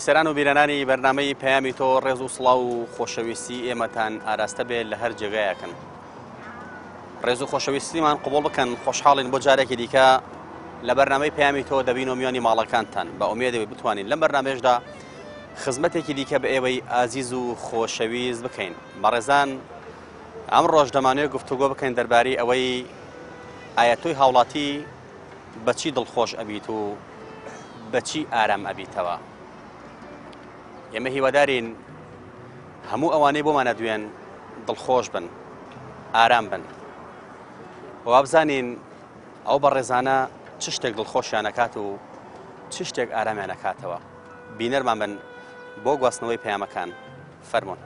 بیسەران و بیرەنانی بەرنامەی پەیامی تۆ ڕێز و سڵاو و خۆشەویستی ئێمەتان ئاراستە بێت لە هەر جێگایەکەن. ڕێز و خۆشەویستیمان قبول بکەن، خۆشحاڵین بۆ جارێکی دیکە لە بەرنامەی پەیامی تۆ دەبین و میوانی ماڵەکانتان. بە ئومێدەوەی بتوانین لەم بەرنامەیەشدا خزمەتێکی دیکە بە ئێوەی ئازیز و خۆشەویست بکەین. بەڕێزان، ئەم ڕۆژ دەمانوێت گفتوگۆ بکەین دەربارەی ئەوەی ئایا تۆی هاوڵاتی بەچی دڵخۆش ئەبیت و بەچی ئارام ئەبیتەوە. ئێمە هیوادارین هەموو ئەوانەی بۆمانە دوێن دڵخۆش بن، ئارام بن، و بزانین ئەو بەڕێزانە چ شتێک دڵخۆشیان نەکات و چ شتێک ئارامیان نەکاتەوە. بینەرمان بن بۆ گواستنەوەی پەیامەکان. فەرموون.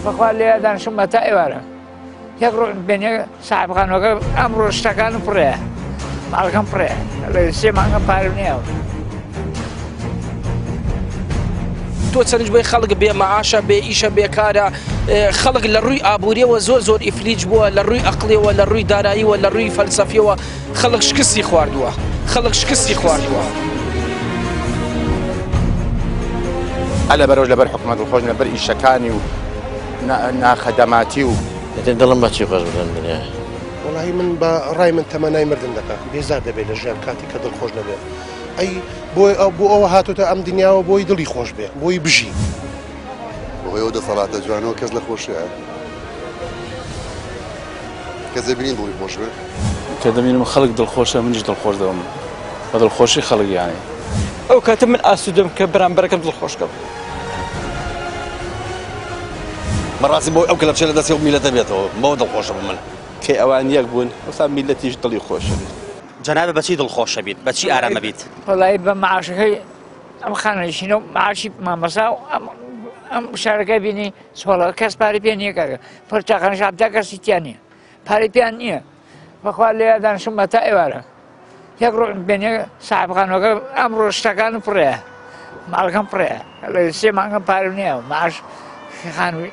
بەخوا لێ دانیشم بە تا ئێوارە یەک ڕۆژ بێنێ ساحبخانەکە ئەمڕۆ شتەکان پڕەیە، ماڵەکەم پڕەیە، لە سێ مانگە پارەم نییە. تۆ چەنج بۆی خەڵک بێ مەعاشە، بێ ئیشە، بێکارە، خەڵک لە ڕووی ئابووریەوە زۆر ئیفلیج بووە، لە ڕووی ئەقڵیەوە، لە ڕووی داراییەوە، لە ڕووی فەلسەفیەوە خەڵک شکستی خواردووە، خەڵک شکستی خواردووە. هەلە بەرەوش لەبەر حکومەت دڵخۆش لەبەر ئیشەکانی و ناخەدەماتی و دڵم بەچی خۆش بدەن دنیا. وەڵاهی من بە ڕای من تەمەنای مردن دەکات، بێزار دەبێت لە ژیان کاتی کە دڵخۆش نەبێت. ئەی بۆ ئەوە هاتوتە ئەم دنیاوە بۆی دڵی خۆش بێ، بۆی بژی. بۆی ئەو دەسەڵاتە جوانەوە کەس لە خۆشیە کەس دەبینین دڵی خۆش بێ. کە دەبینم خەڵک دڵخۆشە منیش دڵخۆش دەوم بە دڵخۆشی خەڵک. یانی ئەو کاتە من ئاسوودەم کە بەرامبەرەکەم دڵخۆش کەم. بەڕاستی بۆ ئەو کە لە بچێت لە دەستی و میلەتە بێتەوە بەوە دڵخۆشە بوو من. کە ئەوان یەک بوون ئەوسا میلەتیش دڵی خۆشە بێت. جەنابە بەچی دڵخۆشە بیت، بەچی ئارامە بیت؟ وەڵاهی بە مەعاشەکەی ئەم خانەشینە و مەعاشی مامەسا و ئەم شارەکە بینی سۆڵە کەس پارەی پێ نییە کارگە پڕچاقانەش ئابدا کەسی تیان نییە، پارەی پیان نییە. بەخوا لێ دانیشم بە تا ئێوارە یەک ڕۆژ بێنێ ساحبخانەکە ئەمڕۆ شتەکان پڕەیە، ماڵەکەم پڕەیە، لە سێ مانگە پارەم نییە و مەعاش خانووی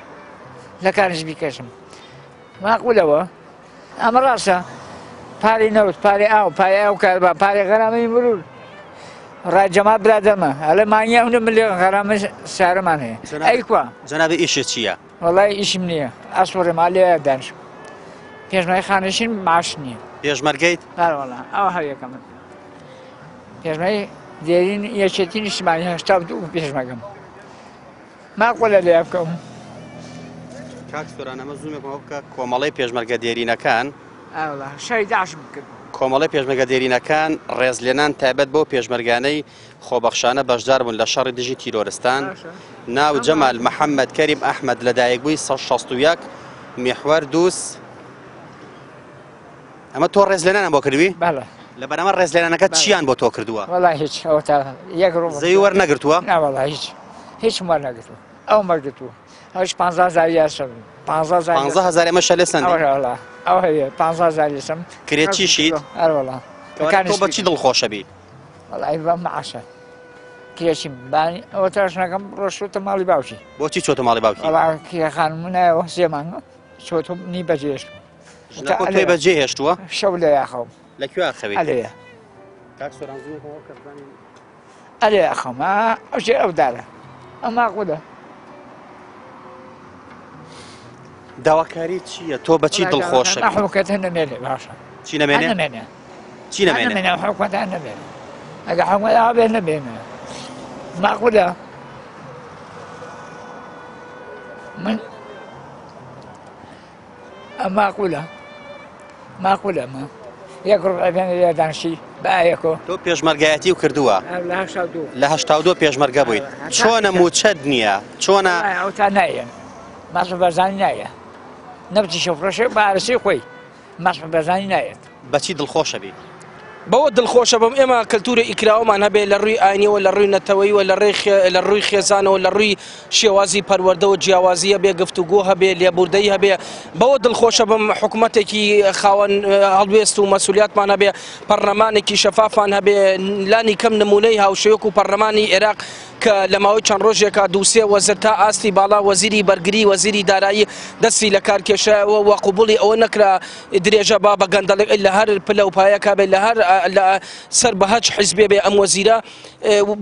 لە کارش بیکەشم. ماقولەوە ئەمە ڕاستە پارەی نەوت، پارەی ئاو، پارەی ئاو کاربا، پارەی غەرامەی مرور ڕاجەما برادەمە ئەلە مانگیا هەونە ملێ غەرامە سارەمان هەیە. ئەیکوا جەنابە ئیشت چییە؟ وەڵای ئیشم نییە، ئەسوڕێما لێ دانیشم. پێشمەرگەی خانەشین ماش نییە. پێشمەرگەیت؟ وەڵا ئەوە هەویەکە من پێشمەرگەی دێرین یەکێتی نیشتیمانی 82 پێشمەرگەم. ماقولە لێ بکەم. کاک سۆران، ئەمە زوومێکەوە بکە کۆمەڵەی پێشمەرگە دێرینەکان شەی داشم کرد. کۆمەڵی پێشمەرگە دێرینەکان ڕێزلێنان تایبەت بۆ پێشمەرگانەی خۆبەخشانە بەشدار بوون لە شەڕی دژی تیرۆرستان. ناو جەمال محەممەد کەریم ئەحمەد لە دایکبووی 1961 میحوەر دووس. ئەمە تۆ ڕێزلێنانە بۆ کردوی؟ بەڵێ. لەبەرەمە ڕێزلێنانەکەت چیان بۆ تۆ کردووە؟ وەڵای هیچ ئەوە تا یەک ڕۆژ زەوی وەرنەگرتووە؟ ناوەڵای هیچم وەرنەگرتووە. ئەو مەرگرتووە. ئەوش 15,000 یاسم 15,000 ئەمە شە لێ سەندی؟ ئەو هەیە 15,000 لێسم. کرێت چی شیت؟ هەروەڵا. تۆ بەچی دڵخۆشە بیت؟ وەڵای بە مەعاشە کرێچیم بانی ئەوە تاشنەکەم ڕۆشتە ماڵی باوکی. بۆچی چۆتە ماڵی باوکی؟ وەڵا کرێخانم نایەوە سێ مانگە چۆتم نی بەجێش. تۆی بەجێ هێشتووە؟ شەو لە یاخەوم. لەکوێ خەویت؟ ئەلەیە. کاک سۆران زوومێکەوە کە بزانین. ئەلێ ئەخەم ئەوشێ ئەو دارە ئەما قودە. داواکاری چییە؟ تۆ بەچی دڵخۆشە؟ حکومەت نەمێنێ باشە. چی نەمێنێ؟ چی نەمێنێ؟ حکومەت نەمێنێ. ئەگە حکومەت ئابێ نەبێنێ. ماقولە من ماقولە ما یەک ڕۆژ لێ دانیشی بایەکۆ. تۆ پێشمەرگایەتی و کردووە؟ لە 82 پێشمەرگە بوویت. چۆنە موچەت نییە؟ چۆنە؟ ئەوتا نایە ماسم بەرزانی نایە. نەبتی شەفرۆشە بە ئارسی خۆی ماسم بەرزانی نایەت. بەچی دڵخۆشە بیت؟ بەوە دڵخۆشە بم ئێمە کەلتورە ئیکراوەمان هەبێ لە ڕووی ئاینیەوە لە ڕووی نەتەوەییوە لە ڕووی خێزانەوە لە ڕووی شێوازی پەروەردەوە جیاوازی هەبێ گفتوگۆ هەبێ لێبوردەیی هەبێ بەوە دڵخۆشە بم حکوومەتێکی خاوەن هەڵوێست و مەسئولیاتمان هەبێ پەرلەمانێکی شەفافان هەبێ لانی کەم نمونەی هاوشەیەک و پەرلەمانی عێراق کە لە ماوەی چەند ڕۆژێکە دووسێ وەزیر تا ئاستی باڵا وەزیری بەرگری وەزیری دارایی دەستی لە کارکێشەوە وە قوبوڵی ئەوە نەکرا درێژە با بە گەندەڵێک لە هەر پلە و پایەکە بێت لە هەر سەر بە هەچ حیزبێ بێ ئەم وەزیرە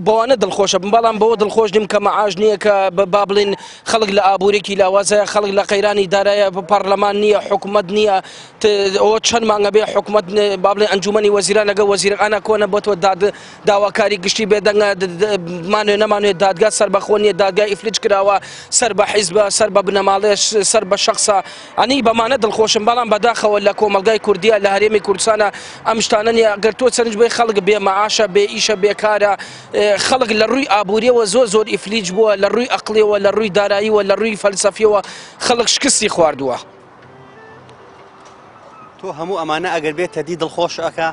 بەوانە دڵخۆشە بم بەڵام بەوە دڵخۆش نیم کە مەعاش نییە کە با بڵێن خەڵک لە ئابوورێکی لاوازەیە خەڵک لە قەیرانی دارایە پەرلەمان نییە حکوومەت نییە ئەوە چەند مانگە بێ حکوومەت با بڵێن ئەنجومەنی وەزیران لەگە وەزیرەکانە کۆنە بۆتەوە داواکاری گشتی بێدەنگە مانوێ نەمانوێت دادگا سەر بەخۆ نیە دادگای ئیفلیج کراوە سەر بە حیزبە سەر بە بنەماڵێش سەر بە شخصە ئەنی بەمانە دڵخۆشم بەڵام بەداخەوە لە کۆمەلگای کوردیە لە هەرێمی کوردستانە ئەم شتانە نیە ئەگەر تۆ چەنج بێ خەڵک بێ مەعاشە بێ ئیشە بێکارە خەڵک لە ڕووی ئابووریەوە زۆر ئیفلیج بووە لە ڕووی ئەقلیەوە لە ڕووی داراییوە لە ڕووی فەلسەفیەوە خەڵک شکستی خواردووە تۆ هەموو ئەمانە ئەگەر بێت تەدی دڵخۆش ئەکا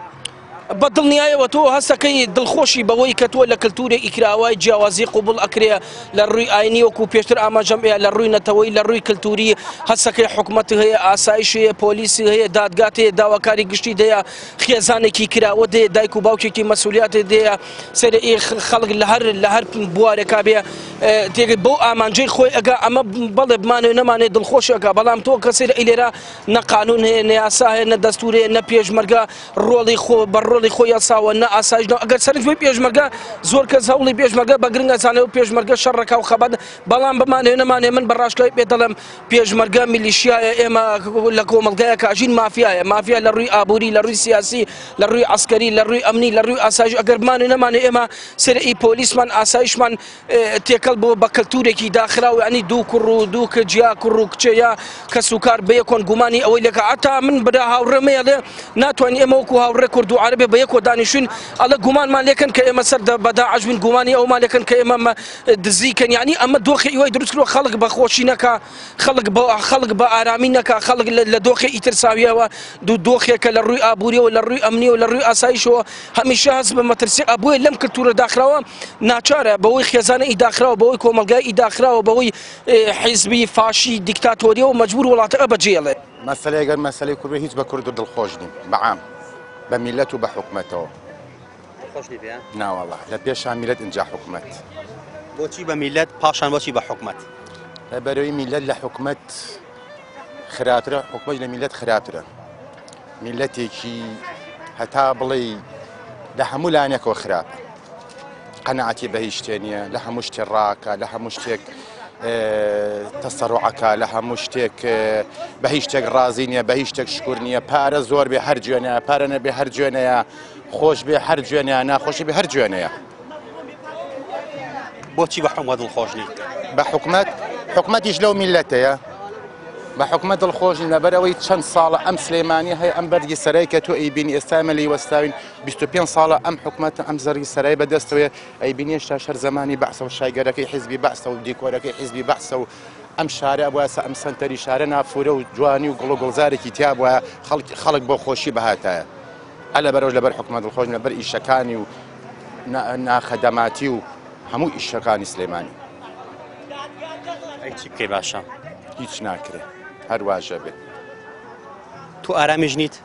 بە دڵنیایەوە تۆ هەستەکەی دڵخۆشی بەوەی کە تۆ لە کەلتورە ئیکراوای جیاوازی قوبڵ ئەکرێ لە ڕووی ئاینی وەکو پێشتر ئاماژەم هەیە لە ڕووی نەتەوەی لە ڕووی کەلتوری هەستەکەی حکوومەت هەیە ئاسایش هەیە پۆلیسی هەیە دادگات هەیە داواکاری گشتی دەیە خێزانێکی کراوە دێ دایک و باوکێکی مەسئولیاتێ دەیە سەر خەڵک لە هەر بوارێکا بێ تێگەی بۆ ئامانجەی خۆی ئەگا ئەمە بەڵێ بمانێ نەمانێت دڵخۆشەکە بەڵام تۆ کەسێر ئیلێرە نە قانون هەیە نە یاسا هەیە نە دەستور هەیە نە پێشمەرگە ڕۆڵی خۆ بەڕۆڵی خۆی یاساوە نە ئاسایشنەوە ئەگەر سەرنج بۆی پێشمەرگە زۆر کەس هەوڵی پێشمەرگە بە گرنگ ئەزانێت و پێشمەرگە شەڕەکە و خەبەت بەڵام بمانێ نەمانێ من بەڕاشکای پێ دەڵێم پێشمەرگە میلیشیایە ئێمە لە کۆمەلگایە کاژین مافیایە مافیا لە ڕووی ئابووری لە ڕووی سیاسی لە ڕووی عسکەری لە ڕووی ئەمنی لە ڕووی ئاسایش ئەگەر بمانێ نەمانێ ئێمە سەرئی پۆلیسمان ئاسایشمان تێکەڵ بۆ بە کەلتورێکی داخراوی ئەنی دوو کوڕ و دوو کجیا کوڕ و کچەیە کە سوکار بەیەکۆن گومانی ئەوەی لەکە ئەتا من بەدا هاوڕێمەیەڵێ ناتوانین ئێمە وەکو هاوڕێ کورد و عەرەبێ بە یەکۆ دانیشتوین ئەڵە گومانمان لێکن کە ئێمە سەر بەداعش بین گومانی ئەومان لێکن کە ئێمە دزیکەن یعنی ئەمە دۆخی ئیوەی دروست کردووە خەڵک بە خۆشی نەکا خەڵک بە ئارامی نەکا خەڵک لە دۆخی ئیتر ساویەوە دوو دۆخێکە لە ڕووی ئابووریەوە لە ڕووی ئەمنیەوە لە ڕووی ئاسایشەوە هەمیشە هەست بە مەترسی ئەبووی لەم کەلتورە داخراوە ناچارە بەوەی خێزانە ئیداخراوە بەوەی کۆمەلگای ئیداخراوە بەوەی حیزبی فاشی دیکتاتۆریە و مەجبور وڵاتە بەجێڵێ مەسەلەی گەر مەسەلەی کوردی هیچ بە کورد دڵخۆش نیم بەعام بە میلەت و بە حکومەتەوە ناوەڵا لە پێشان میلەت ئینجا حکومەت بۆچی بە میلەت پاشان بۆچی بە حکومەت لەبەرەوەی میلەت لە حکومەت خراترە حکومەت لە میلەت خراترە میلەتێکی هەتا بڵێ لە هەموو لایەنێکەوە خراپە قەنەعەتی بە هیچ شتێ نییە لە هەموو شتێ ڕاکە لە هەموو شتێک تەسەڕوعەکە لە هەموو شتێک بە هیچ شتێک ڕازی نییە بە هیچ شتێک شکر نییە پارە زۆر بێ هەر جوێنەیە پارە نەبێ هەر جوێنەیە خۆش بێ هەر جوێنەیە ناخۆشی بێ هەر جوێنەیە بۆچی بە حکومەت دڵخۆش نیت بە حکومەتیش لەو میلەتەیە بە حکومەت دڵخۆشین لەبەرەوەی چەند ساڵە ئەم سلێمانی هەیە ئەم بەرگی سەرای کە تۆ ئەیبینی ئێستا مەلی وەستاوین 25 ساڵە ئەم حکومەتە ئەم زەرگی سەرای بەدەستەوەیە ئەیبینی هێشتا شەر زەمانی بەعسە و شایگەرەکەی حیزبی بەعسە و دیکۆرەکەی حیزبی بەعسە و ئەم شارە بووە ئەم سنتەری شارە نافورە و جوانی و گوڵ و گوڵزارێکی تیا بووە خەڵک بۆ خۆشی بەهاتایە ئەلە بەرەوەش لەبەر حکومەت دڵخۆش لەبەر ئیشەکانی و ناخەدەماتی و هەموو ئیشەکانی سلێمانی چی بکەی باشە هیچ ناکرێ هەر واژە بێ تو ئارامیش نیت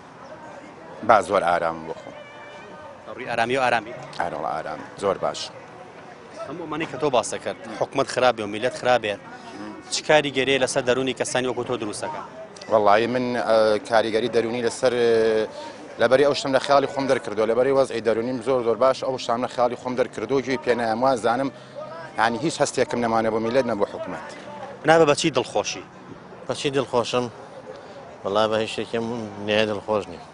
با زۆر ئارام بۆ خۆم ڕووی ئارامی و ئارامی ئارەڵ ئارام زۆر باش هەموو ئەمانەی کە تۆ باسە کرد حکومەت خراپێ و میلەت خراپێ چ کاریگەریە لەسەر دەرونی کەسانی وەکو تۆ دروستەکە وەڵڵی من کاریگەری دەرونی لەسەر لەبەری ئەو شتم لە خیاڵی خۆم دەرکردو لەبەری وەزعی دەرونیم زۆر باش ئەو شتام لە خیاڵی خۆم دەرکردو گوێی پێ نایەم وازانم یعنی هیچ هەستێکم نەمانە بۆ میلەت نە بۆ حکومەت نابە بەچی دڵخۆشی بەچی دڵخۆشم وەڵای بە هیچ شتێکم نێ دڵخۆش نیم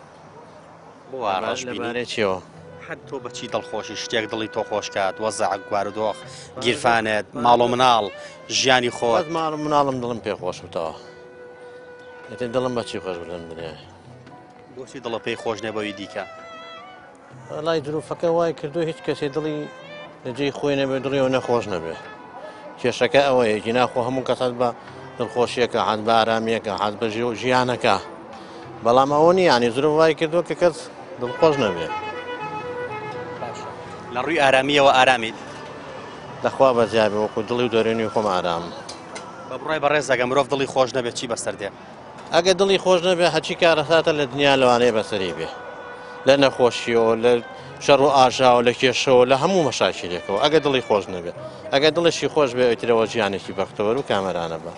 بۆ ئاڕاش لەبارەی چیەوە حەد تۆ بەچی دڵخۆشی شتێک دڵی تۆ خۆش کات وەزع گواردۆخ گیرفانێت ماڵ و مناڵ ژیانی خۆت ماڵ و مناڵم دڵم پێ خۆش بتەوە دڵم بەچی خۆش بلەم دنیا بۆچی دڵە پێی خۆش نەبەوەی دیکە وەڵای دروفەکە وای کردو هیچ کەسێ دڵی لەجێی خۆی نەبێ دڵیەوە نەخۆش نەبێ کێشەکە ئەوەیە جیناخۆ هەموو کەسات بە دڵخۆشیەکە حەز بە ئارامیەکە حەز بە ژیانەکە بەڵام ئەوە نیە یانی زرو وای کردو کە کەس دڵخۆش نەبێ لە ڕووی ئارامیەوە ئارامید دەخوا بەزیابێ وەکو دڵی و دەرێنی خۆم ئارام بە بڕای بەڕێز ئەگە مرۆڤ دڵی خۆش نەبێت چی بەسەر دێ ئەگە دڵی خۆش نەبێ هەچی کارەساتە لە دنیا لەوانەیە بەسەری بێ لە نەخۆشیەوە لە شەڕ و ئاژاوە لە کێشەوە لە هەموو مەشاکلێکەوە ئەگە دڵی خۆش نەبێ ئەگە دڵشی خۆش بێ ئەوترەوە ژیانێکی بەختەوەر و کامەرانە بە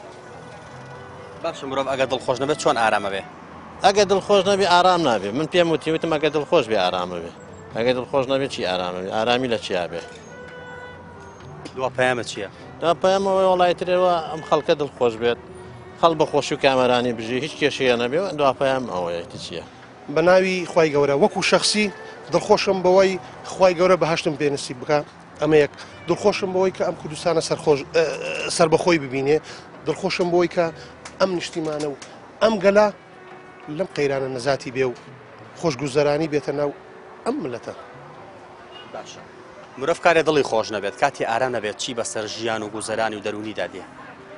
باشە مرۆڤ ئەگە دڵخۆش نەبێت چۆن ئارامە بێ ئەگە دڵخۆش نەبێ ئارام نابێ من پێم وتم ئەگە دڵخۆش بێ ئارامە بێ ئەگە دڵخۆش نەبێت چی ئارامە بێ ئارامی لە چیا بێ دوا پەیامە چییە؟ دا پەیامەوەی وڵایترەوە ئەم خەڵکە دڵخۆش بێت خەڵ بە خۆشی و کامەرانی بژی هیچ کێشەیە نەبێ دوا پەیام ئەوەیەتی چییە؟ بە ناوی خوای گەورە وەکو شخصی دڵخۆشم بەوەی خوای گەورە بەهشتم پێنسیب بکە ئەمە یەک دڵخۆشم بەوەی کە ئەم کوردستانە سەربەخۆی ببینێ دڵخۆشم بەوەی کە ئەم نیشتیمانە و ئەم گەلا لەم قەیرانە نەزاتی بێ و خۆشگوزەرانی بێتە ناو ئەم ملەتە باشە مرۆڤ کارێ دڵی خۆش نەبێت کاتی ئارام نەبێت چی بەسەر ژیان و گوزەرانی و دەرونی دادێ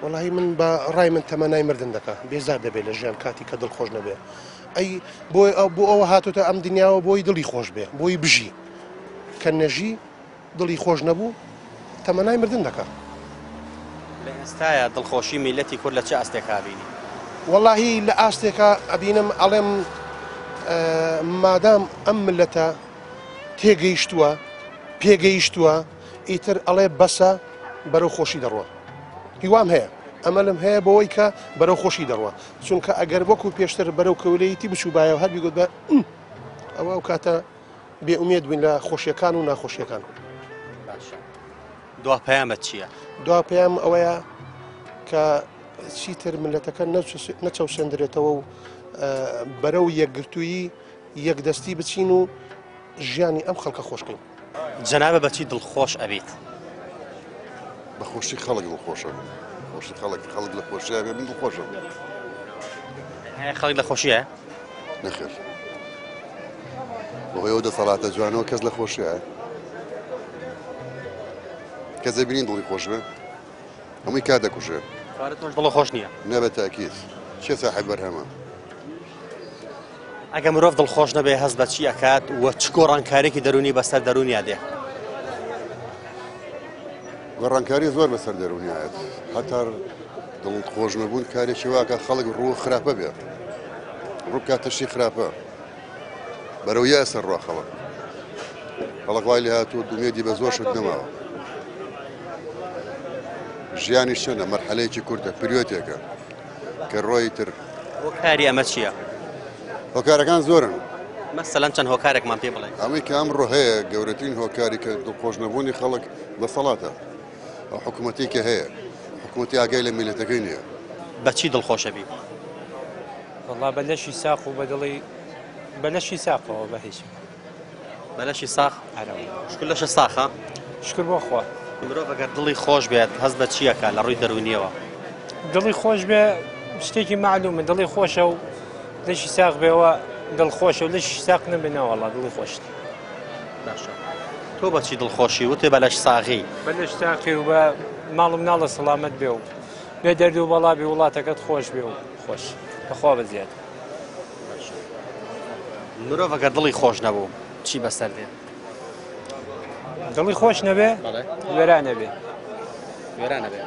وەڵاهی من بە ڕای من تەمەنای مردن دەکە بێزار دەبێت لە ژیان کاتی کە دڵخۆش نەبێ ئەی بۆ ئەوە هاتوتە ئەم دنیاوە بۆی دڵی خۆش بێ بۆی بژی کە نەژی دڵی خۆش نەبوو تەمەنای مردن دەکە لە ئێستاە دڵخۆشی میلەتی کورد لە چه ئاستێکا بینی وەڵاهی لە ئاستێکە ئەبینم ئەڵێم مادام ئەم ملەتە تێگەیشتووە پێگەیشتووە ئیتر ئەڵێ بەسە بەرەو خۆشی دەڕوە هیوام هەیە ئەمەلم هەیە بەوەی کە بەرەو خۆشی دەڕوە چونکە ئەگەر وەکو پێشتر بەرەو کەولەیەتی بچووبایە و هەر بیگوت بە ئەوە ئەو کاتە بێئومێد بووین لە خۆشیەکان و ناخۆشیەکان دوا پەیامەت چییە؟ دوا پێیام ئەوەیە کە چیتر ملەتەکە نەچەوشێندرێتەوە و بەرەو یەکگرتووی یەکدەستی بچین و ژیانی ئەم خەڵکە خۆشکەین جەنابە بەچی دڵخۆش ئەبیت بەخۆشی خەڵک دڵخۆشە خۆشی خەڵک لە خۆشیە بێ من دڵخۆشم خەڵک لە خۆشیە؟ نەخێر بەهۆی ئەو دەسەڵاتە جوانەوە کەس لە خۆشیە کەس دەبینین دڵی خۆش بێ هەمووی کات دەکوژێ تۆش دڵی خۆش نییە نەبێت تاکید چێ ساحب بەرهەمە ئەگە مرۆڤ دڵخۆش نەبێ هەست بە چی ئەکات وە چ گۆڕانکارێکی دەرونی بەسەر دەرونیا دێ گۆڕانکاری زۆر بەسەر دەرونیایەت هەتا دڵخۆش نەبوون کارێکی واکە خەڵک ڕوو خراپە بێت ڕوو کاتەشی خراپە بەرەو یاسەر ڕوا خەڵک وای لێ هاتووە دومێدی بە زۆر شت نەماوە ژیانی شوێنە مەرحەلەیەکی کورتە پریۆتێکە کە ڕۆی تر هۆکاری ئەمە چییە؟ هۆکارەکان زۆرن مەسەلەن چەند هۆکارێکمان پێ بڵێ ئەمەی کە ئەمڕۆ هەیە گەورەترین هۆکاری کە دڵخۆش نەبوونی خەڵک دەسەڵاتە ئەو حکوومەتی کە هەیە حکوومەتی ئاگای لە میلەتەکەی نییە بەچی دڵخۆشە بی وەڵا بەلەشی ساق و بەدڵی بەلەشی ساقەوە بە هیچ بەلەشی ساخ شکر لەشە ساخە شکر بۆ خوا مرۆڤ ئەگەر دڵی خۆش بێت هەست بە چیەکە لە ڕووی دەرونیەوە دڵی خۆش بێ شتێکی معلومە دڵی خۆشە و لەشی ساق بێەوە دڵخۆشە و لەشی ساق نەبێنەوەڵا دڵی خۆشت باشە تۆ بەچی دڵخۆشی وتێ بەلەش ساغی بەلەش ساقی و بە ماڵ و مناڵە سەڵامەت بێ و بێ دەرد و بەڵا بێ وڵاتەکەت خۆش بێ و خۆش بەخوا بەزیاد مرۆڤ ئەگەر دڵی خۆش نەبوو چی بەسەر دێ دڵی خۆش نەبێ وێران نەبێ وێران نەبێ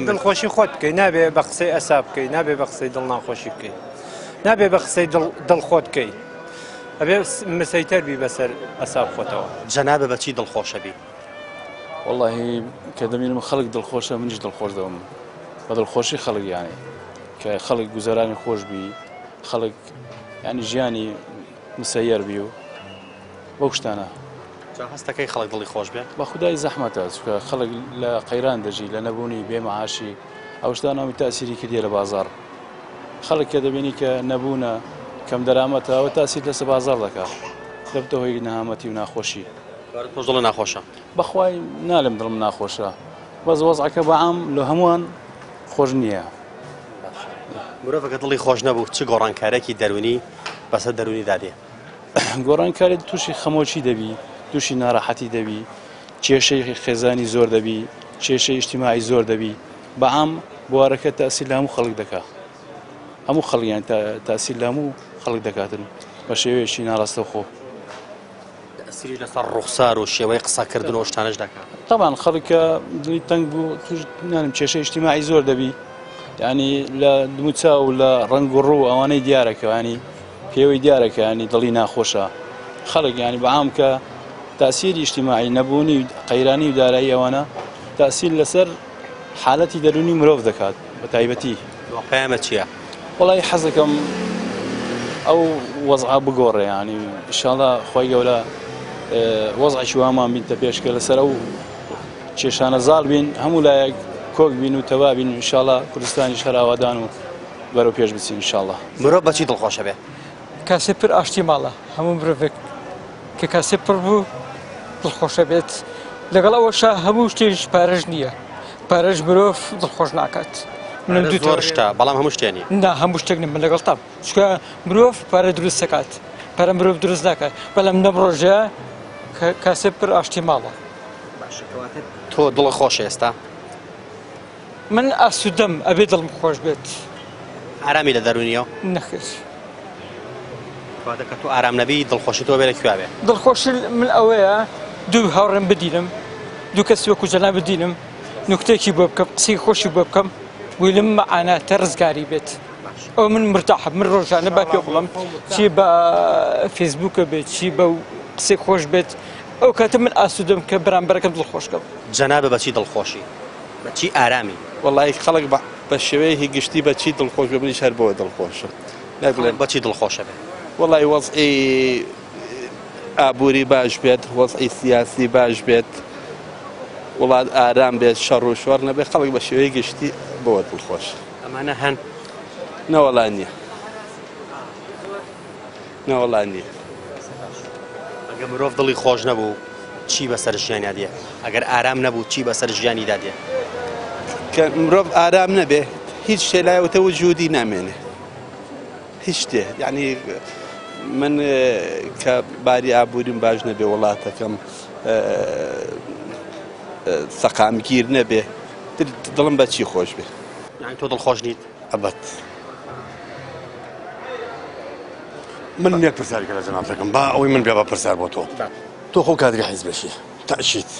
دڵخۆشی خۆت بکەی نابێ بە قسەی ئەسا بکەی نابێ بە قسەی دڵ ناخۆشی بکەی نابێ بە قسەی دڵ خۆت بکەی ئەبێ مسەیتەر بی بەسەر ئەسا بخۆتەوە جەنابە بەچی دڵخۆشە بی واللهی کە دەبینم خەڵک دڵخۆشە منیش دڵخۆش دەوم بە دڵخۆشی خەڵک یانی کە خەڵک گوزەرانی خۆش بی خەڵک ینی ژیانی مسەیر بی و بەو شتانە هەستەکەی خەڵک دڵی خۆش بێ بە خودای زەحمەتە چکە خەڵک لە قەیران دەژی لە نەبوونی بێمەعاشی ئەو شتانەوەی تاسیری کردیە لە بازار خەڵک کە دەبینی کە نەبوونە کەم دەرامەتە ئەوە تاسیر لەسە بازار دەکات دەبتە هۆی نەهامەتی و ناخۆشی تۆ دڵ ناخۆشە بەخوای نالم دڵم ناخۆشە بەس وەزعەکە بەعام لە هەمووان خۆش نییە مرۆڤەکە دڵی خۆش نەبوو چ گۆڕانکارێکی دەرونی بەسەر دەرونی دادێ گۆڕانکاری تووشی خەمۆچی دەبی تووشی ناڕەحەتی دەبی کێشەی خێزانی زۆر دەبی کێشەی ئیجتیماعی زۆر دەبی بەعام بوارەکە تاسیل لە هەموو خەڵک دەکات هەموو خەڵیان تاسیل لە هەموو خەڵک دەکاتن بە شێوەیەکی ناڕاستەوخۆ تاثیری لەسەر ڕوخسار و شێوەی قسەکردن و شتانەش دەکات. طبعا خەڵکە دڵی تەنگ بوو توش نانم کێشەی اجتیماعی زۆر دەبی ینی لە دموچا و لە ڕنگ و ڕوو ئەوانەی دیارەکە ینی پێوەی دیارەکە ینی دڵی ناخۆشە خەڵک ینی بەعام کە تاثیری اجتیماعی نەبوونی قەیرانی و دارایی ئەوانە تاثیر لەسەر حالەتی دەرونی مرۆڤ دەکات بە تایبەتی. پەیامە چییە؟ وڵی حەزەکەم ئەو وەزع بگۆڕێ ینی ئینشاڵڵا خۆی گەورە وەزعی وامان بینتە پێشکە لەسەر ئەو کێشانە زاڵ بین هەموو لایەک کۆک بین و تەوا بین ئینشاڵڵا کوردستانی شەراوەدان و بەرەو پێش بچین ئینشاڵڵا. مرۆڤ بەچی دڵخۆشە بێ؟ کاسێ پر ئاشتی ماڵە هەموو مرۆڤێک کە کاسێ پڕ بوو دڵخۆشە بێت لەگەڵ ئەوەشە هەموو شتێش پارەژ نییە پارەژ مرۆڤ دڵخۆش ناکات. زۆر شتە بەڵام هەموو شتێنی نا هەموو شتێک من لەگەڵ تام چکە مرۆڤ پارە دروست دەکات پارە مرۆڤ دروست ناکات بەڵام لەم ڕۆژەیە کاسێ پر ئاشتی ماڵە. تۆ دڵ خۆش ئێستا؟ من ئاسوودەم ئەبێ دڵم خۆش بێت. ئارامی لە دەرونیەوە؟ نەخێر. کە تۆ ئارام نەبی دڵخۆشی تۆ بێ لەکوێ بێ؟ دڵخۆشی من ئەوەیە دوو هاوڕێم بدینم دوو کەسی وەکو جەنا بدینم نوکتێکی بۆ بکەم قسەی خۆشی بۆ بکەم بووی لەم مەعاناتە ڕزگاری بێت. ئەو من مرتاحە من ڕۆژانە با پێ بڵم چی بە فێسبووکە بێت چی بە قسەی خۆش بێت ئەو کاتە من ئاسوودەم کە بەرامبەرەکەم دڵخۆشکەم. جەنابە بەچی دڵخۆشی؟ بەچی ئارامی؟ وەڵی خەڵک بە شێوەیەکی گشتی بەچی دڵخۆش بە منیش هەر بۆ دڵخۆشە. نەگوڵێن بەچی دڵخۆشە بێ؟ وەڵی وەزعی ئابووری باش بێت وەزعی سیاسی باش بێت وڵات ئارام بێت شەڕ و شۆڕ نەبێ خەڵک بە شێوەیە گشتی بۆوە دڵخۆش. ئەمانە هەن؟ نەوەڵان نییە نەوەڵان نییە. ئەگە مرۆڤ دڵی خۆش نەبوو چی بەسەر ژیانیا دێ؟ ئەگەر ئارام نەبوو چی بەسەر ژیانیدا دێ؟ کە مرۆڤ ئارام نەبێ هیچ شتێ لایەوەتە وجودی نامێنێ هیچ شتێ یعنی من کە باری ئابووریم باش نەبێ وڵاتەکەم سەقامگیر نەبێ دڵم بەچی خۆش بێ. یعنی تۆ دڵخۆش نیت؟ ئەبەت من یەک پرسیارێکە لە جەنابەکەم با ئەوەی من بێ بە پرسیار بۆ تۆ خۆ کادری حیزبێکی تەعشیت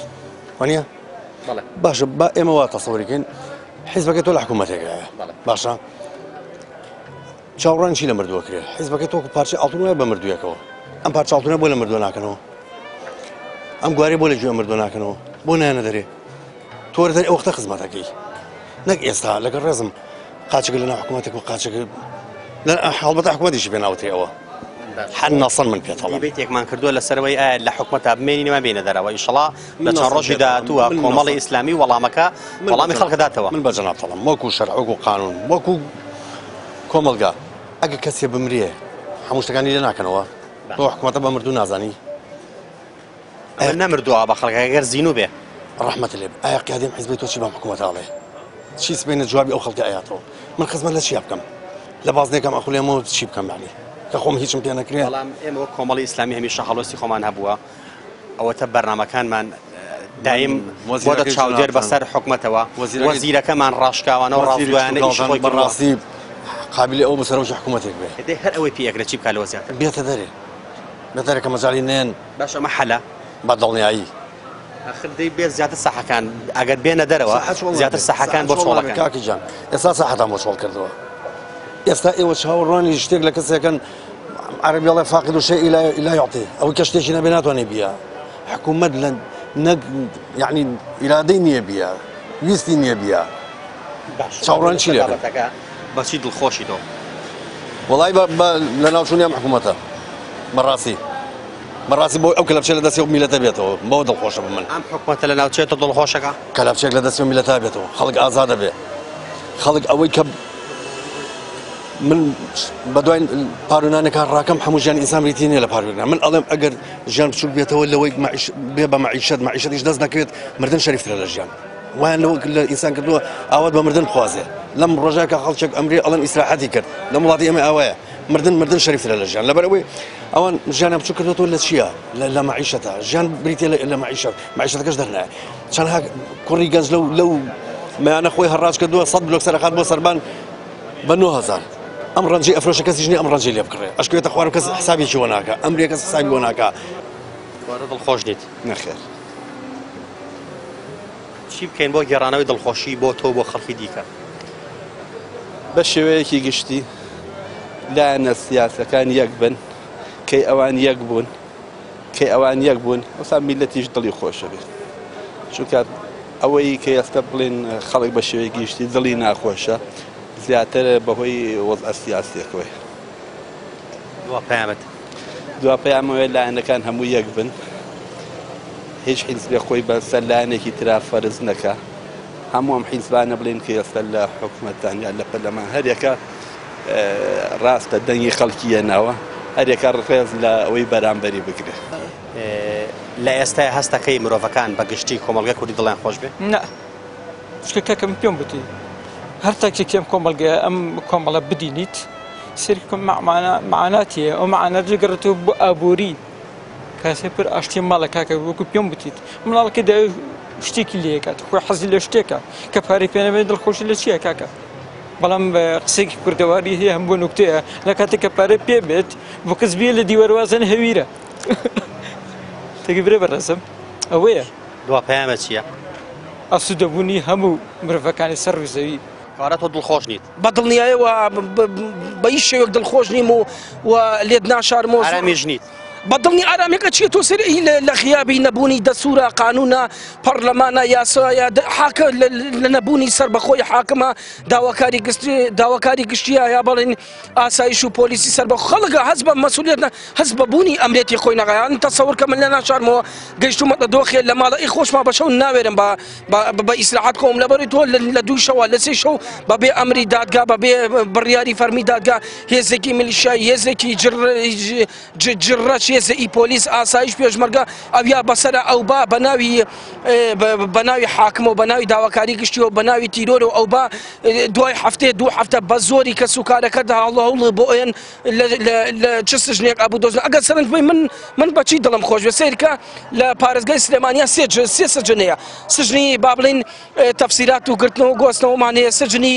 وانە؟ بەڵێ. باشە با ئێمە وا تەسەووریکەین حیزبەکەی تۆ لە حکوومەتێکایە باشە چاوەڕان چی لە مردووە کرێ حیزبەکەی تۆ پارچە ئاڵتونە بە مردوویەکەوە ئەم پارچە ئاڵتونە بۆ لە مردووە ناکەنەوە ئەم گوارەی بۆ لە گوێ مردووە ناکەنەوە بۆ نایەنە دەرێ تۆ وەردەری ئەو وەختە خزمەتەکەی نەک ئێستا لەگەڵ ڕێزم قاچێکە لەناو حکوومەتێک و قاچێکە هەڵبەتە حکوومەتیشی پێناوەتی ئەوە حەن نەسەن من پێتەڵم بێتێکمان کردووە لەسەرەوەی ئایا لە حکوومەتە بمێنی نەما بێنە دەرەوە ئینشەڵا لە چەند ڕۆژی داهاتووە کۆمەڵی ئیسلامی وەڵامەکە وەڵامی خەڵکەداتەوە. من بە جەنابتەڵم وەکو شەرع وەکو قانون وەکو کۆمەلگا ئەگە کەسێ بمرێ هەموو شتەکانی لێ ناکەنەوە تۆ حکوومەتە بە مردوو نازانی نەمردووە بە خەڵک ئەگەر زیینوو بێ ڕەحمەت لێ ئایا قیادیم حیزبی تۆ چی بەم حکوومەتاڵێ چی سبێنە جوابی ئەو خەڵکی ئاياتەوە من خزمەت لە چیا بکەم لە بازنێکم ئەخولێمەوە چی بکەم معنی کە خۆم هیچم پێ نەکرێ. بەڵام ئێمە کۆمەڵی ئیسلامی هەمیشە هەڵوەستی خۆمان هەبووە ئەوەتە بەرنامەکانمان دایم بۆ چاودێر بەسەر حکوومەتەوە وەزیرەکەمان ڕاشکاوانەوە ڕاستگویانە ئیشی بەڕاستی قابلی ئەو بەسەرەوەی حکوومەتێک بێ هەر ئەوەی پێەگرە چی بکات لەوە زیاتر بێتە دەرێ بێتەرە کە مەجای نێن باشە مەحەلە بە دڵنیایی ئەخردەی بێت زیاتر سەحەکان ئەگەر بێنە دەرەوە زیاتر سەحەکان بۆ چۆڵەکان کاکی جان ئێستا سەحەتان بۆ چۆڵ کردەوە ئێستا ئێوە چاوەڕوانی شتێک لە کەسێکن عربی الله فاقد شيء لا يعطي او كشتي نبي ناتواني بيا حكومه نق يعني ارادي نيه بيا ويستي نيه بيا شاوران شي لك بسيط الخوشي دو والله لنا شنو حكومتها مراسي بو او كلبشه لداس يوم ميلته بيته بو دل خوشه بمن ام حكومه لنا تشيت دل خوشك كلبشه لداس يوم ميلته بيته خلق ازاده به خلق اوي كب من بدوين بارونانك راكم حمو جان انسان ريتيني لبارونا من اظن اجر جان بشوك بيته ولا ويك معيش بيبا معيشه ايش داز نكريت مردن شريف للجان وين لو الانسان كدو اود بمردن خوازه لم رجاك خلشك امري اظن استراحتي كر لم لاضي ام اوايا مردن شريف للجان لبروي اوان جان بشوك كدو ولا شيء لا معيشتها جان بريتي لا معيشتها كاش درنا عشان هاك كوري جاز لو ما انا اخوي هراج كدو صد بلوك سرقات بو سربان بنو هزار امر رنجي افرش كاس جني امر رنجي اللي بكره اشكو تخوان كاس حسابي شو هناك امري كاس حسابي هناك وارە دڵخۆش نیت نەخێر چی بکەین بۆ گێڕانەوەی دڵخۆشی بۆ تۆ بۆ خەڵکی دیکە بە شێوەیەکی گشتی لایەنە سیاسەکان یەک بن کەی ئەوان یەک بوون کەی ئەوان یەک بوون ئەوسا میلەتیش دڵی خۆشە بێت چونکە ئەوەی کە ئێستا بڵێن خەڵک بە شێوەیەکی گشتی دڵی ناخۆشە زیاتر بەهۆی وەزعە سیاسیەکەوەی دوا پەیامەوەی لایەنەکان هەموو یەک بن هیچ حیزبێ خۆی بە سەر لایەنێکی ترا فەرز نەکا هەموو ئەم حیزبانە بڵێن کە ئێستا لە حکوومەتان یان لە پەرلەمان هەرێکە ڕاستە دەنگی خەڵکی هێناوە هەرێکە ڕێز لە ئەوەی بەرامبەری بگرێ لە ئێستای هەستەکەی مرۆڤەکان بە گشتی کۆمەڵگە کوردی دڵیان خۆش بێ نه شکەکەم پێم بوتی هەر تاکێکم کۆمەڵگە ئەم کۆمەڵە بدینیت سێرکم معاناتیە ئەو معانە جگەڕێتەوە بۆ ئابووری کاسێ پر ئاشتی ماڵە کاکە وەکو پێم بوتیت مناڵەکە دا شتێکی لێکات خۆی حەزی لە شتێکە کە پارەی پێ نەبێت دڵخۆشی لە چییە کاکە بەڵام قسێکی کوردەواری هەیە هەم بۆ نوکتەیە لە کاتێک کە پارە پێ بێت بۆ کەس بێ لە دیوەروازن هەویرە تێگە برێ بەڕێزم ئەوەیە دوا پەیامە چییە ئاسوودەبوونی هەموو مرۆڤەکانی سەر ڕووزەوی کارە تۆ دڵخۆش نیت بەدڵنیایەوە بە هیچ شێوێک دڵخۆش نیم و لێت ناشارمەوە ئارامیش نیت بەدڵنی ئارامێکە چیە تۆ سەری لە خیابی نەبوونی دەسوورە قانونە پەرلەمانە یاسایە حاکە لە نەبوونی سربەخۆی حاکمە داواکاری گشتیە یا بەڵێن ئاسایش و پۆلیسی سربەخۆ خەڵکە هەست بە مەسئولیت هەست بە بوونی ئەمرێتی خۆی نەقایان تەسەوور کە من لە ناشارمەوە گەیشتومەتە دۆخێ لە ماڵە ئەی خۆشما بە شەو ناوێرم بە ئیسلاحات کۆم لەبەری تۆ لە دوو شەوە لە سێ شەو بەبێ ئەمری دادگا بەبێ بڕیاری فەرمی دادگا هێزێکی میلیشیای هێزێکی جڕەش هێزی پۆلیس ئاسایش پێشمەرگە ئەویا بەسەرە ئەو بە ناوی حاکمە و بە ناوی داواکاری گشتی و بە ناوی تیرۆر و ئەو بە دوای هەفتێ دوو هەفتە بە زۆری کە سوکارەکە هەڵ بۆ ئێن لە چ سژنێک ئەبوو دۆزن ئەگەر سەرنج بی من بەچی دڵم خۆش بێ سیرکە لە پارێزگای سلێمانیا سێ سجنەیە سژنی با بڵین تەفسیرات و گرتنەوە گۆستنەوەمانەیە سژنی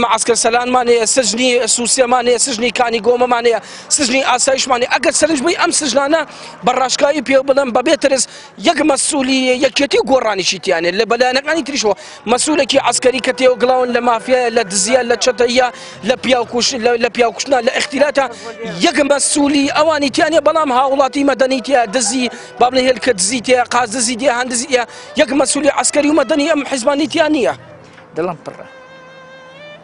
معسکەر سەلانمانەیە سژنی سووسێمانەیە سژنی کانی گۆمەمانەیە سژنی ئاسایشمانێ ئەگەر سەرنج بی ئەم سژنانە بەڕاشکایی پێ بڵم بەبێ ترس یەک مەسئولی یەکێتی و گۆڕانیشی تیانێت لە بەلایەنەکانی تریشەوە مەسئولێکی عسکەری کە تێوە گڵاون لە مافیایە لە دزیە لە چەتەیە لە پیاوکوشتنە لە ئەختیلاتە یەک مەسئولی ئەوانی تیانێ بەڵام هاوڵاتی مەدەنیتە دزی با بڵێ هێلکە دزیتێ قاز دزیتێ هەندزیە یەک مەسئولی عسکەری و مەدەنی ئەم حیزبانیتیان نییە دڵم پڕە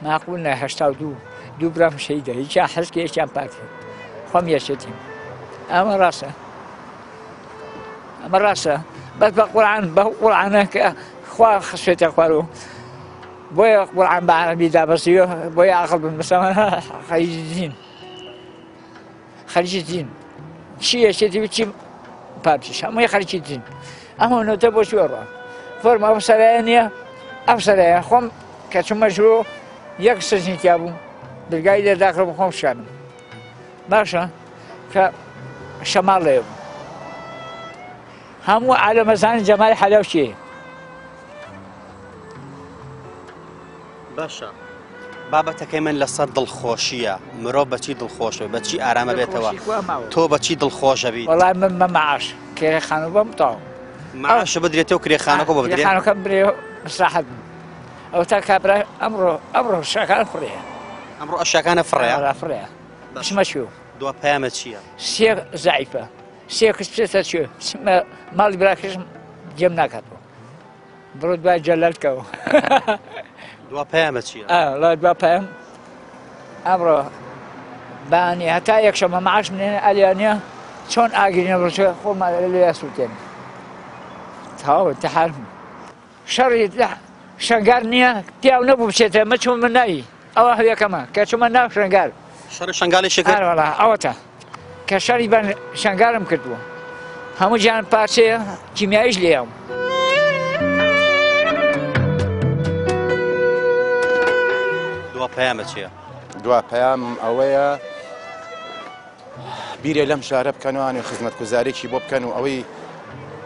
معقول نە 82 برام شەیدە هیچیان حەزکی هیچیان پاک خۆم یەشێتیم ئەمە ڕاستە بەس بە قورعانە کە خوا خسوێتە خوارەوە بۆیە قورعان بە عەرەبی دابەزیوە بۆیە عەقڵ بن بەسەمە خەریکی دین چی یەشێتی و چی پارتیش هەمووی خەریکی دین ئەمە نۆتە بۆ چوە ڕۆ فۆرم ئەو سەرایە نییە ئەو سەرایە خۆم کە چوومە ژوورۆ یەک سەرجنی تیا بوو دەرگای لێداکڕ بە خۆم شانم باشە کە شەماڵ لێ بوو هەموو عالەمەزانی جەمالی حەلاو چییە باشە بابەتەکەی من لەسەر دڵخۆشیە مرۆڤ بەچی دڵخۆشە بەچی ئارامە بێتەوە تۆ بەچی دڵخۆشە بیت وەڵای من بە مەعاش کرێخانە بەم تاو مەعاشە بدرێتەوە کرێخانەکە بۆ بدرێت کرێخانەکە برێ مەسلاحەت بوو ئەو تا کابرا ئەمڕۆ شەکان فڕێە ئەمڕۆ ئەشەکانە فڕێە بچمە چوو دوا پەیامە چییە سێ زعیفە سێ کەس پێێتە چێ ماڵی براکەشم جێم ناکاتەوە بڕۆ دوای جەلەلکەوە دوا پەیامە چییە لای دوا پەیام ئەمڕۆ بانی هەتا یەکشەمە مەعاش منێنە ئەلیانە چۆن ئاگرینە بڕچێ خۆمان لێ سووتێن تاوە تەحال شەڕی شەنگار نییە پیاو نەبوو بچێتە مەچوو من نایی ئەوە هەویەکەمە کە چوومە ناو شەنگار شەڕی شەنگالی شەکەر ئەوەتە کە شەڕی بەن شەنگارم کردووە هەموو جیان پارچەیە کیمیاییش لێیاوم دوا پەیامە چییە دوا پەیام ئەوەیە بیرێ لەم شارە بکەنوانی خزمەتگوزارێکی بۆ بکەن و ئەوەی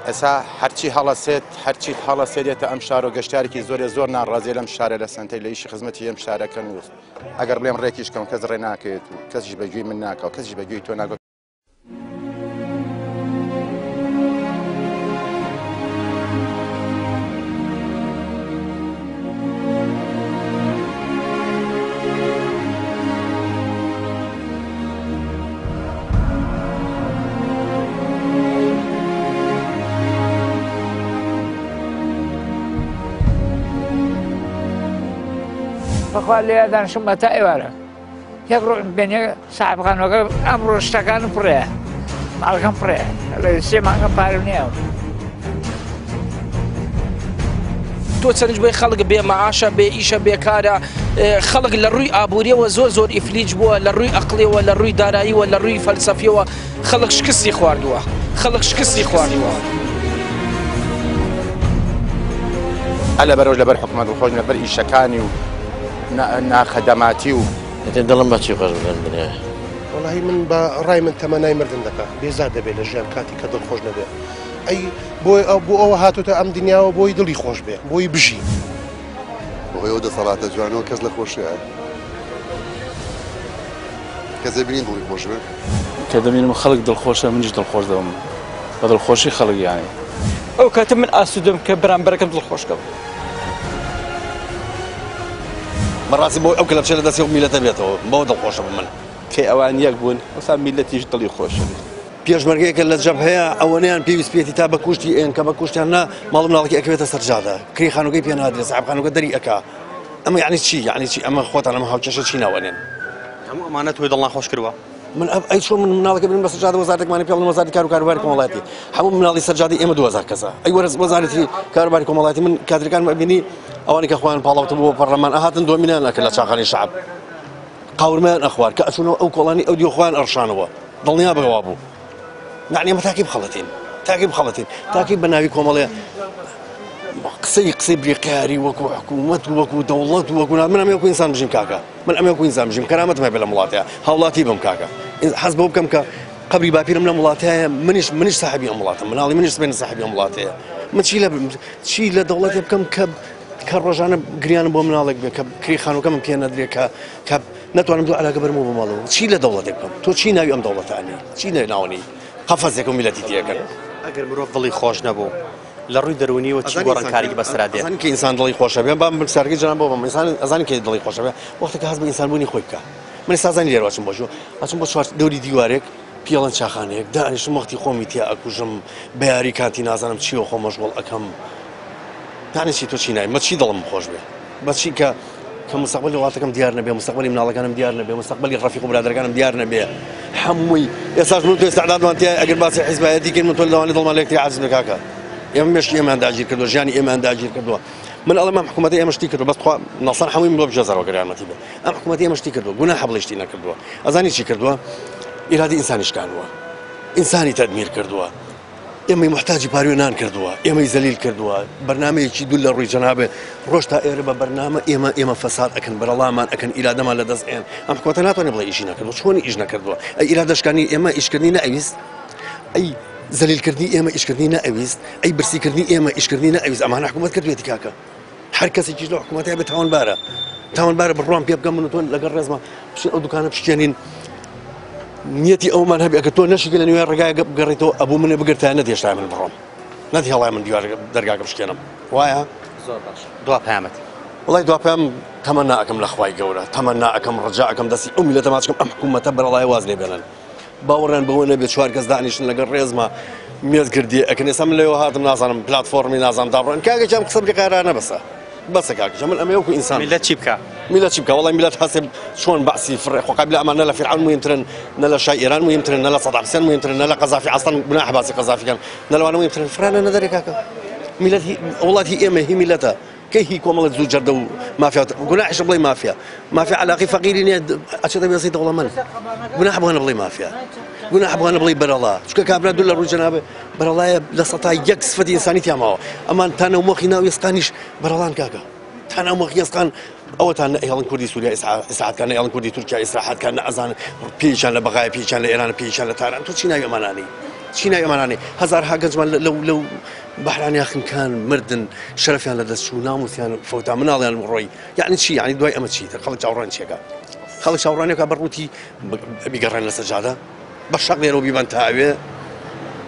ئێستا هەرچی هەڵەسێتێتە ئەم شار و گەشتارێکی زۆر ناڕازێ لەم شارە لە سنتەی لە ئیشی خزمەتی ئەم شارەکەن و ئەگەر بڵێم ڕێکیش کەم کەس ڕێ ناکەێت و کەسیش بەگوێی من ناکە و کەسیش بەگوێی تۆ ناگۆ بەخوا لێ دانیشم بە تا ئێوارە یەک ڕۆ بێنێ ساحبخانەکە ئەمڕۆ شتەکانم پڕەیە ماڵەکەم پڕەیە لە 3 مانگە پارەم نییە تۆ چەنج بۆی خەڵک بێ مەعاشە بێ ئیشە بێکارە خەڵک لە ڕووی ئابوووریەوە زۆر ئیفلیج بووە لە ڕووی ئەقلیەوە لە ڕووی داراییەوە لە ڕووی فەلسەفیەوە خەڵک شکستی خواردووە خەڵک شکستی خواردووە هەلە بەرەوە لەبەر حکومەت خۆش لەبەر ئیشەکانی و ناخەدەماتی و دڵم بەچی خۆش بدەن دنیا وەڵاهی من بە ڕای من تەمەنای مردن دەکات بێزار دەبێت لە ژیان کاتی کە دڵخۆش نەبێت ئەی بۆ ئەوە هاتوتە ئەم دنیاوە بۆی دڵی خۆش بێ بۆی بژی بۆی ئەو دەسەڵاتە جوانەوە کەس لە خۆشیە کەسێ بینین دڵی خۆش بێ کە دەبینم خەڵک دڵخۆشە منیش دڵخۆش دەبم بە دڵخۆشی خەڵک یانی ئەو کاتە من ئاسوودەم کە بەرامبەرەکەم دڵخۆشکەم بەڕاستی بۆ ئەو کە لە بچێت لە دەستی میلەتە بێتەوە بۆ دڵخۆشە من کەی ئەوان یەک بوون ئەسا میلەتیش دڵی خۆشە پێشمەرگەیەکە لە جەب هەیە ئەوەنیان پێویست پێێتی تا بە کوشتی ئێن کە بە کوشتیان نا ماڵ مناڵکی ئەکەوێتە سەرجادە کری خانووگەی پێ نادرێت ساحبخانووگە دەری ئەکا ئەمە یعنی چی ئەمە خۆتان ئەمە هاوچەشە چی ناوەنێن هەموو ئەمانە توی دڵ ناخۆش کردووە من ئەی چۆن من مناڵەکە بن بە سەرجادە وەزارەتێکمانی پێڵ وەزارەتی کار و کاروباری کۆمەڵایەتی هەموو مناڵی سەرجادی ئێمە 2000 کەسە ئەی وەرز وەزارەتی کاروباری کۆمەڵایەتی من کادرەکان بینی ئەوانی کە خوان پاڵاوتە بۆ پەرلەمان ئەهاتن دۆمینان ئەکرد لە چاخانی شعب قاورمان ئەخوار کە ئەچوونەوە ئەو کۆڵانی ئەو دیۆخوان ئەڕشانەوە دڵنیا بەوا بوو يعني ما تاكيب خلطين تاكيب بناوي كوماليا قصي بريقاري وكو حكومة وكو دولة وكو من أم يكون إنسان بجيم كاكا من أم يكون إنسان بجيم كرامة ما بلا ملاطيا هولاتي بم كاكا حسب بكم كا قبري بابير من ملاطيا منش صاحبي ملاطيا من علي منش بين صاحبي ملاطيا من شيله دولة بكم كرجانا جريان بو منالك بك كري خانو كم بينا دري كاب نتوانم دو على قبر مو بمالو شيله دولة بكم تو شي ناوي ام دولة ثاني شي ناوني حفظكم ملتي تيكن ئەگەر مرۆڤ دڵی خۆش نەبوو لە ڕووی دەرونیەوە چی گۆڕانکاریی بەسرا دێت ئەزانانی کە ئینسان دڵی خۆشە بێ با بەرسارگی جناب بۆ ئینسان ئەزانانی کە دڵی خۆشە بێ وەختێک کە هەست بە ئینسانبوونی خۆی بکە من ئێستا زانی لێرە واچم بۆ ئەچم بۆ چوار دەوری دیوارێک پیاڵەن چاخانەیەک دانیشتم وەختی خۆمی تیا ئەکوژم بە یاری کاتی نازانم چیوە خۆ مەشغوڵ ئەەکەم دانی چی تۆ چی نای مە چی دڵم خۆش بێ بەچی کە مستقبلی وڵاتەکەم دیار نەبێ مستقبلی مناڵەکانم دیار نەبێ مستقبلی ڕەفیق و برادەرەکانم دیار نەبێ هەمووی ئێستاش من تۆ ئێستاعدادمان تیا ئەگەر باسی حیزبایەتی کرد من تۆ لەوانەیە دڵمان لێکتری عاجز بێ کاکە ئێمە مێشکی ئێمان داگیر کردووە ژیانی ئێمان داگیر کردووە من ئەڵێم ئەم حکوومەتی ئێمە شتی کردووە بەس خوا نەسەر هەمووی مرۆڤ جەزەرەوە گەرانەتی بێ ئەم حکوومەتی ئێمە شتی کردووە گوناه هەبڵی شتی نەکردووە ئەزانی چی کردووە ئیرادی ئینسانی شکاندووە ئینسانی تەدمیر کردووە ئێمەی محتاجی پاروێنان کردووە ئێمەی زەلیل کردووە بەرنامەیەکی دوو لە ڕووی جەنابێ ڕۆژ تا ئێرە بە بەرنامە ئێمە فەساد ئەکەن بەرەڵامان ئەکەن ئیرادەمان لە دەست ئێن ئەم حکوومەتە ناتوانێت بڵێ ئیشی نەکردووە چۆنی ئیش نەکردووە ئەی ئیرادەشکانی ئێمە ئیشکردنی نەئەویست ئەی زەلیلکردنی ئێمە ئیشکردنی نەئەویست ئەی برسیکردنی ئێمە ئیشکردنی نەئەویست ئەمانە حکوومەت کردوێتی کاکە هەر کەسێکیش لە حکوومەتە بێت تاوانبارە بڕوان پێ بکەم من تۆن لەگەڵ ڕێزمە ئەو دوکانە پشتێنین نیەتی ئەومان هەبێ ئەگە تۆ نەشیگە لە نوێ ڕێگای بگەڕێتەوە ئەبوو منێ بگرتیان نەدێشتا من بڕۆم نەدی هەڵای من دیوار دەرگاکە بشکێنم وایە زۆر باش دوا پەیامەت وڵای دوا پێم تەمەنا ئەەکەم لە خوای گەورە تەمەنا ئەەکەم ڕجا ئەەکەم دەستی ئەو میلەتە ماچکەم ئەم حکوومەتە بەرەڵای واز لێ بێنن باوەڕیان بەوە نەبێت چوار کەس دانیشتن لەگەڵ ڕێزمە مێزگردی ئەکەن ئێستا من لەوێ هاتم نازانم پلاتفۆرمی نازانم دابڕێن کاگەجام قسە بریقارانە بەسە بەسە کاکەجا من ئەمە وەکو ئینسان میلەت چی بکە میلەت چی بکە وڵای میلەت هەسێ چۆن بەعسی فڕێ قابل ئەمانە لە فیرعون مهمترن نە لە شای ئێران مهمترن نە لە سەدام حوسێن مهمترن نە لە قەزافی ئەسڵەن گوناح باسی قەزافیەکان نە لەوانە مهمترن فرانە نەدەرێ کاکە میلەت وڵاتی ئێمە هی میلەتە كي هي كومالت زوج جردو مافيا قناح بلاي مافيا علاقي فقيرين أشد بيصيد والله من قناح بغانا بلاي مافيا قناح بغانا بلاي برالله شو كابنا دولا روج جنابه برالله لسطا يكس فتي إنساني تيامه أما تانا ومخينا ويسقانيش برالان كاكا تانا ومخ يسقان أو تانا يالن كردي سوريا إسعاد كان يالن كردي تركيا إسراحات كان أذان بيشان لبغايا بيشان لإيران بيشان لتايلاند تو شينا يماناني شينا يماناني هزار حاجة لو بحراني أخن كان مردن شرف يعني لدى شو ناموس يعني فوتا من الله المروي يعني شيء يعني دواي أمد شيء خلق شاوران شيء خلق شاوراني كبروتي بيقرن لسجادة بشغل يروح بيبان تاعي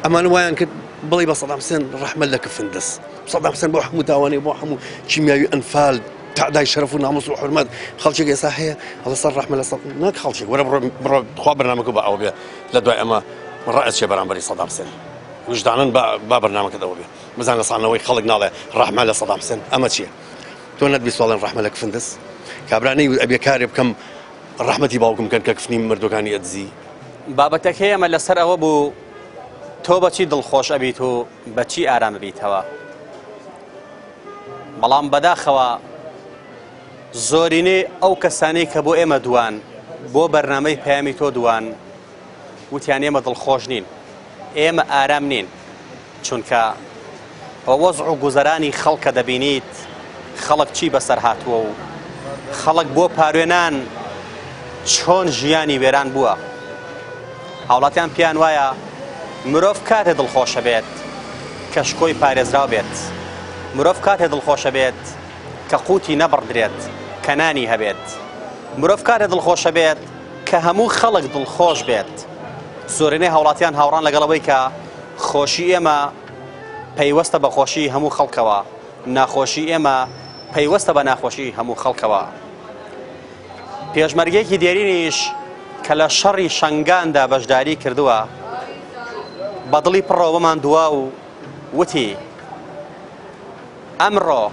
أما نوايا كد بلي بصدام حسين رحمة لك فندس صدام حسين بو حمو داواني بو حمو كيميائي أنفال تعداي شرف وناموس وحرمات خلق شيء صحيح الله صار رحمة الله ناك خلق شيء ورا برا خوا برنامج بقى أو بيا لدواي أما رأس شيء برنامج صدام حسين وجدانن با برنامج كذا وبيا مزان صارنا وي خلق ناله رحمة لصدام حسين أما شيء تو ندبي سؤال رحمة لك فندس کابرانەی ئەبێ کارێ بکەم ڕەحمەتی باوکم کەن کە کفنی مردوەکانی ئەدزی بابەتەکە ئێمە لەسەر ئەوە بوو تۆ بەچی دڵخۆش ئەبیت و بەچی ئارام ببیتەوە بەڵام بەداخەوە زۆرینەی ئەو کەسانەی کە بۆ ئێمە دوان بۆ بەرنامەی پەیامی تۆ دوان وتیان ئێمە دڵخۆش نین ئێمە ئارام نین چونکە بە وەزع و گوزەرانی خەڵکە دەبینیت خەڵک چی بەسەر هاتووە و خەڵک بۆ پاروێنان چۆن ژیانی وێران بووە هاوڵاتیان پیان وایە مرۆڤ کاتێ دڵخۆشە بێت کە شکۆی پارێزراو بێت مرۆڤ کاتێ دڵخۆشە بێت کە قوتی نەبڕدرێت کە نانی هەبێت مرۆڤ کاتێ دڵخۆشە بێت کە هەموو خەڵک دڵخۆش بێت زۆرینەی هاوڵاتیان هاوڕان لەگەڵەوەی کە خۆشی ئێمە پەیوەستە بە خۆشی هەموو خەڵکەوە ناخۆشی ئێمە پەیوەستە بە ناخۆشی هەموو خەڵکەوە پێشمەرگەیەکی دێرینیش کە لە شەڕی شەنگاندا بەشداری کردووە بەدڵی پڕەوەمان دوا و وتی ئەمڕۆ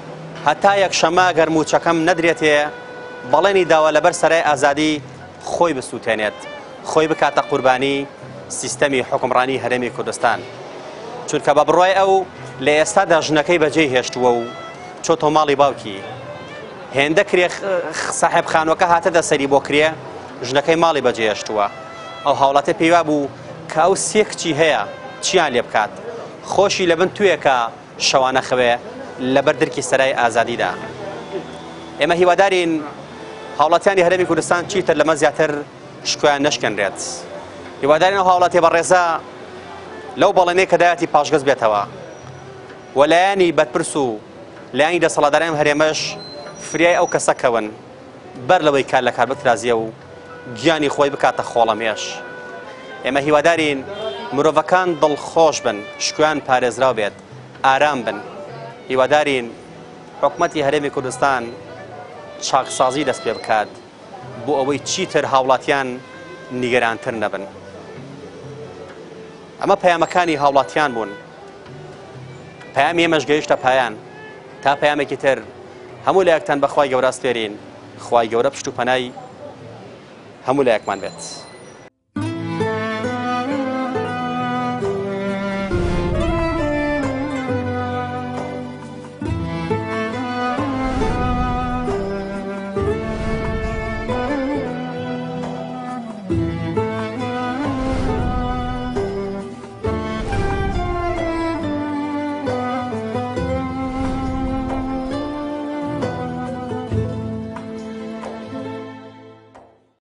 هەتا یەکشەمە گەرموچەکەم نەدرێتێ بەڵێنی داوە لەبەر سەرای ئازادی خۆی بسووتێنێت خۆی بکاتە قوربانی سیستەمی حکومڕانی هەرێمی کوردستان چونکە بە بڕوای ئەو لە ئێستادا ژنەکەی بەجێ هێشتووە و چۆتۆ ماڵی باوکی هێندە کرێ ساحێب خانوەکە هاتە دەسەری بۆ کرێ ژنەکەی ماڵی بەجێ هێشتووە ئەو هاوڵاتە پێیوا بوو کە ئەو سێ کچی هەیە چیان لێ بکات خۆشی لەبن توێکە شەوانە خەوێ لەبەر درکی سەرای ئازادیدا ئێمە هیوادارین هاوڵاتیانی هەرێمی کوردستان چیتر لەمە زیاتر شکۆیان نەشکێنرێت هیوادارین ئەو هاوڵاتی بەڕێزە لەو بەڵێنەی کە دایەتی پاشگەز بێتەوە و لایانی بەدپرس و لایانی دەسەڵاتدارانی هەرێمەش فریای ئەو کەسەکەون بەر لەوەی کار لە کار بکرازیە و گیانی خۆی بکاتە خۆڵەمێش ئێمە هیوادارین مرۆڤەکان دڵخۆش بن شکویان پارێزراو بێت ئارام بن هیوادارین حکومەتی هەرێمی کوردستان چاکسازی دەست پێ بکات بۆ ئەوەی چیتر هاوڵاتیان نیگەرانتر نەبن ئەمە پەیامەکانی هاوڵاتیان بوون پەیامی ئێمەش گەیشتە پایان تا پەیامێکی تر هەموو لایەکتان بەخوای گەورە ئەسپێرین خوای گەورە پشت و پەنای هەموو لایەکمان بێت